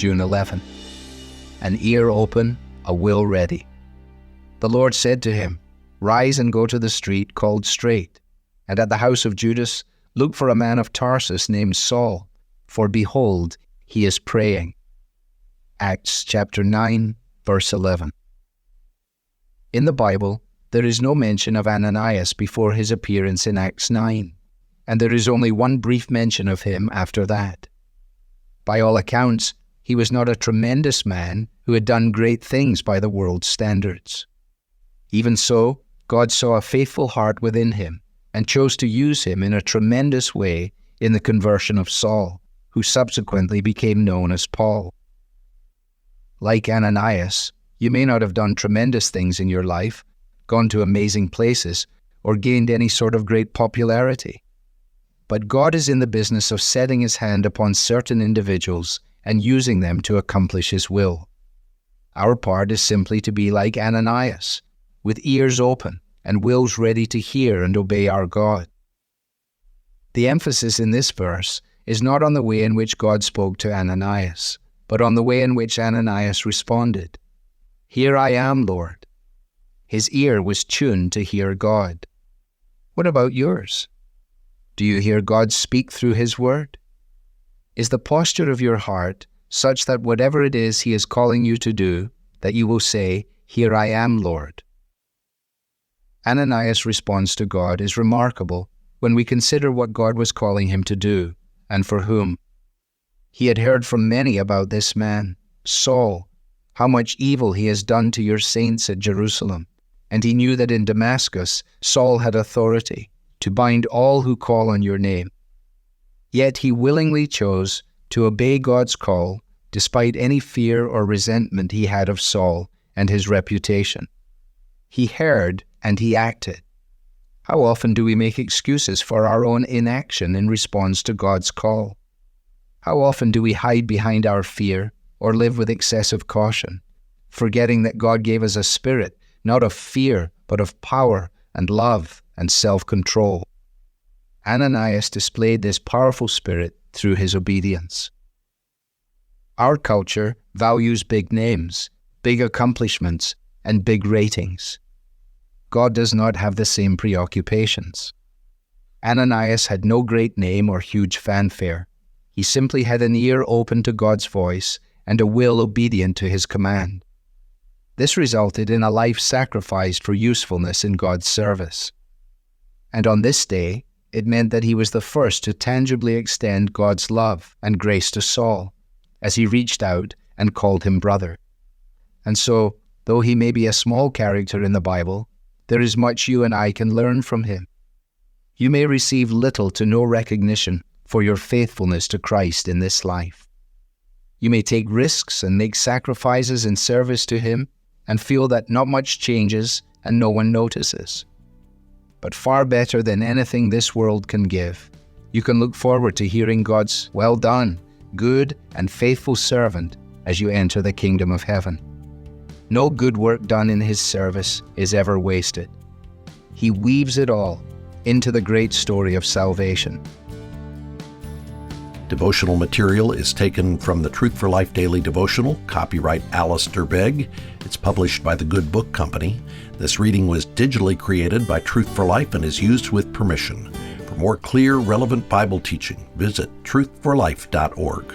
June 11. An ear open, a will ready. The Lord said to him, "Rise and go to the street called Straight, and at the house of Judas look for a man of Tarsus named Saul, for behold, he is praying." Acts chapter 9, verse 11. In the Bible, there is no mention of Ananias before his appearance in Acts 9, and there is only one brief mention of him after that. By all accounts, he was not a tremendous man who had done great things by the world's standards. Even so, God saw a faithful heart within him and chose to use him in a tremendous way in the conversion of Saul, who subsequently became known as Paul. Like Ananias, you may not have done tremendous things in your life, gone to amazing places, or gained any sort of great popularity. But God is in the business of setting his hand upon certain individuals and using them to accomplish his will. Our part is simply to be like Ananias, with ears open and wills ready to hear and obey our God. The emphasis in this verse is not on the way in which God spoke to Ananias, but on the way in which Ananias responded. "Here I am, Lord." His ear was tuned to hear God. What about yours? Do you hear God speak through his word? Is the posture of your heart such that whatever it is he is calling you to do, that you will say, "Here I am, Lord"? Ananias' response to God is remarkable when we consider what God was calling him to do, and for whom. He had heard from many about this man, Saul, how much evil he has done to your saints at Jerusalem, and he knew that in Damascus Saul had authority to bind all who call on your name. Yet he willingly chose to obey God's call despite any fear or resentment he had of Saul and his reputation. He heard and he acted. How often do we make excuses for our own inaction in response to God's call? How often do we hide behind our fear or live with excessive caution, forgetting that God gave us a spirit, not of fear, but of power and love and self-control? Ananias displayed this powerful spirit through his obedience. Our culture values big names, big accomplishments, and big ratings. God does not have the same preoccupations. Ananias had no great name or huge fanfare. He simply had an ear open to God's voice and a will obedient to his command. This resulted in a life sacrificed for usefulness in God's service. And on this day, it meant that he was the first to tangibly extend God's love and grace to Saul, as he reached out and called him brother. And so, though he may be a small character in the Bible, there is much you and I can learn from him. You may receive little to no recognition for your faithfulness to Christ in this life. You may take risks and make sacrifices in service to him and feel that not much changes and no one notices. But far better than anything this world can give, you can look forward to hearing God's "Well done, good and faithful servant" as you enter the kingdom of heaven. No good work done in his service is ever wasted. He weaves it all into the great story of salvation. Devotional material is taken from the Truth for Life Daily Devotional, copyright Alistair Begg. It's published by the Good Book Company. This reading was digitally created by Truth for Life and is used with permission. For more clear, relevant Bible teaching, visit truthforlife.org.